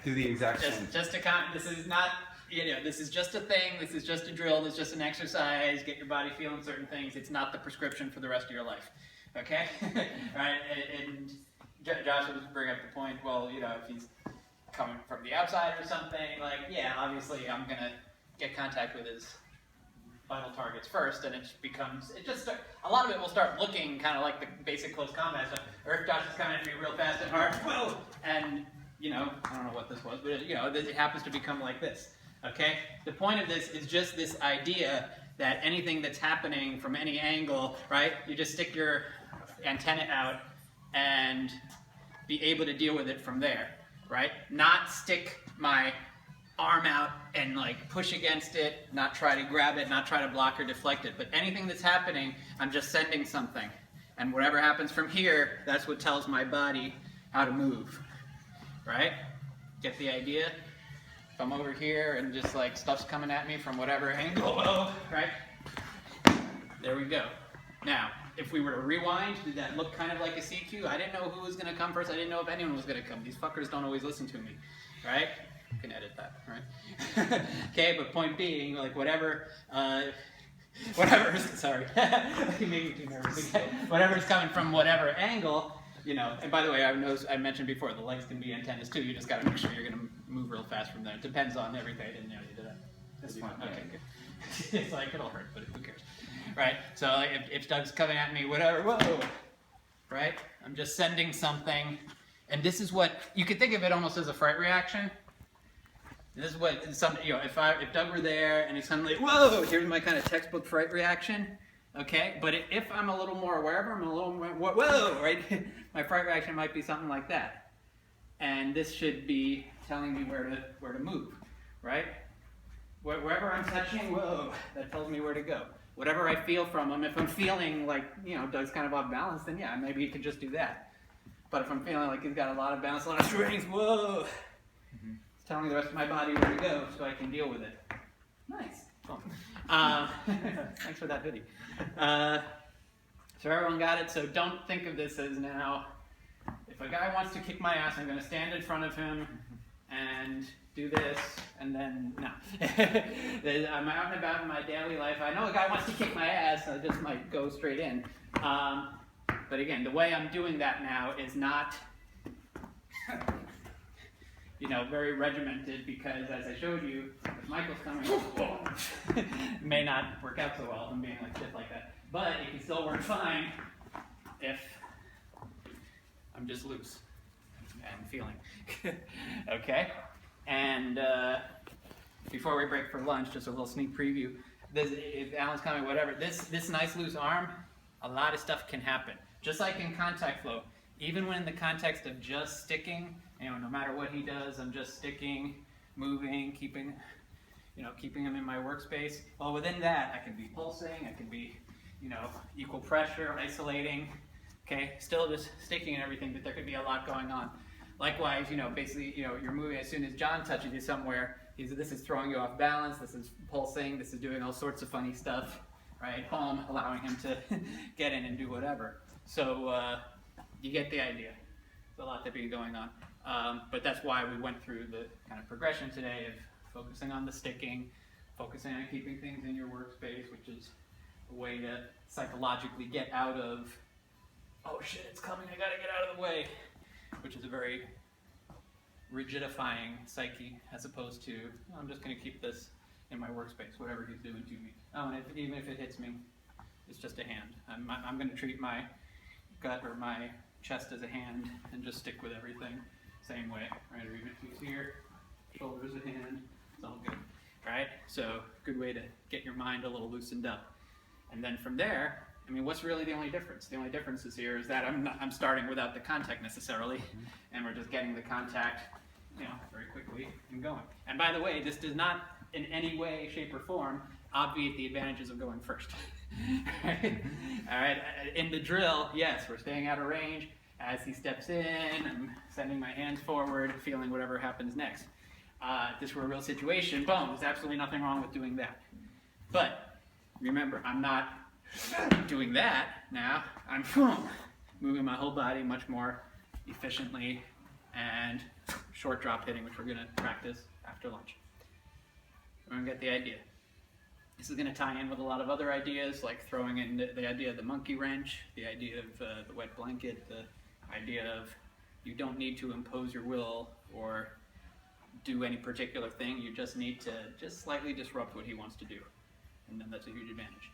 do the exact same. Just to comment, this is not, this is just a thing, this is just a drill, this is just an exercise, get your body feeling certain things. It's not the prescription for the rest of your life, okay? Right, and Josh was bringing up the point, well, if he's coming from the outside or something, like, yeah, obviously I'm gonna get contact with his vital targets first, and a lot of it will start looking kind of like the basic close combat stuff. Or if Josh is coming at me real fast and hard, whoa, and I don't know what this was, but it happens to become like this. Okay? The point of this is just this idea that anything that's happening from any angle, right, you just stick your antenna out and be able to deal with it from there, right? Not stick my arm out and like push against it, not try to grab it, not try to block or deflect it, but anything that's happening, I'm just sending something. And whatever happens from here, that's what tells my body how to move, right? Get the idea? If I'm over here and just like stuff's coming at me from whatever angle, right? There we go. Now, if we were to rewind, did that look kind of like a CQ? I didn't know who was going to come first. I didn't know if anyone was going to come. These fuckers don't always listen to me, right? You can edit that, right? Okay, but point being, like whatever's, sorry, you made me too nervous again. Whatever's coming from whatever angle, and by the way, I mentioned before, the legs can be antennas too. You just got to make sure you're going to move real fast from there. It depends on everything. I didn't know you did that. That's fine. Okay, good. It's like, it'll hurt, but who cares? Right? So like, if Doug's coming at me, whatever, whoa, right? I'm just sending something, and this is what, you could think of it almost as a fright reaction. This is what, if Doug were there and he's suddenly, whoa, here's my kind of textbook fright reaction, okay? But if I'm a little more aware of him, I'm a little more, whoa, right? My fright reaction might be something like that. And this should be telling me where to move, right? Wherever I'm touching, whoa, that tells me where to go. Whatever I feel from him, if I'm feeling like, Doug's kind of off balance, then yeah, maybe he could just do that. But if I'm feeling like he's got a lot of balance, a lot of strength, whoa, it's telling the rest of my body where to go so I can deal with it. Nice. Cool. Thanks for that video. So everyone got it? So don't think of this as now, if a guy wants to kick my ass, I'm going to stand in front of him and do this, and then, no. I'm out and about in my daily life. I know a guy wants to kick my ass, I just might go straight in. But again, the way I'm doing that now is not, very regimented, because as I showed you, if Michael's coming, it may not work out so well if I'm being like shit like that. But it can still work fine if I'm just loose and feeling. Okay? And before we break for lunch, just a little sneak preview. If Alan's coming, whatever, this nice loose arm, a lot of stuff can happen. Just like in contact flow, even when in the context of just sticking, no matter what he does, I'm just sticking, moving, keeping him in my workspace. Well, within that, I can be pulsing, I can be, equal pressure, isolating, okay? Still just sticking and everything, but there could be a lot going on. Likewise, basically, you're moving as soon as John touches you somewhere, this is throwing you off balance, this is pulsing, this is doing all sorts of funny stuff, right? Boom, allowing him to get in and do whatever. So you get the idea. There's a lot to be going on. But that's why we went through the kind of progression today of focusing on the sticking, focusing on keeping things in your workspace, which is a way to psychologically get out of, oh shit, it's coming, I gotta get out of the way, which is a very rigidifying psyche, as opposed to, I'm just gonna keep this in my workspace, whatever he's doing to me. Oh, and even if it hits me, it's just a hand. I'm gonna treat my gut or my chest as a hand and just stick with everything same way, right? Or even if he's here, shoulders a hand, it's all good, right? So good way to get your mind a little loosened up. And then from there, what's really the only difference? The only difference is here is that I'm starting without the contact necessarily, and we're just getting the contact, very quickly and going. And by the way, this does not in any way, shape, or form obviate the advantages of going first. Right? All right. In the drill, yes, we're staying out of range. As he steps in, I'm sending my hands forward, feeling whatever happens next. If this were a real situation, boom, there's absolutely nothing wrong with doing that. But remember, I'm not doing that now. I'm moving my whole body much more efficiently and short drop hitting, which we're going to practice after lunch. We're going to get the idea. This is going to tie in with a lot of other ideas, like throwing in the idea of the monkey wrench, the idea of the wet blanket, the idea of you don't need to impose your will or do any particular thing. You just need to just slightly disrupt what he wants to do. And then that's a huge advantage.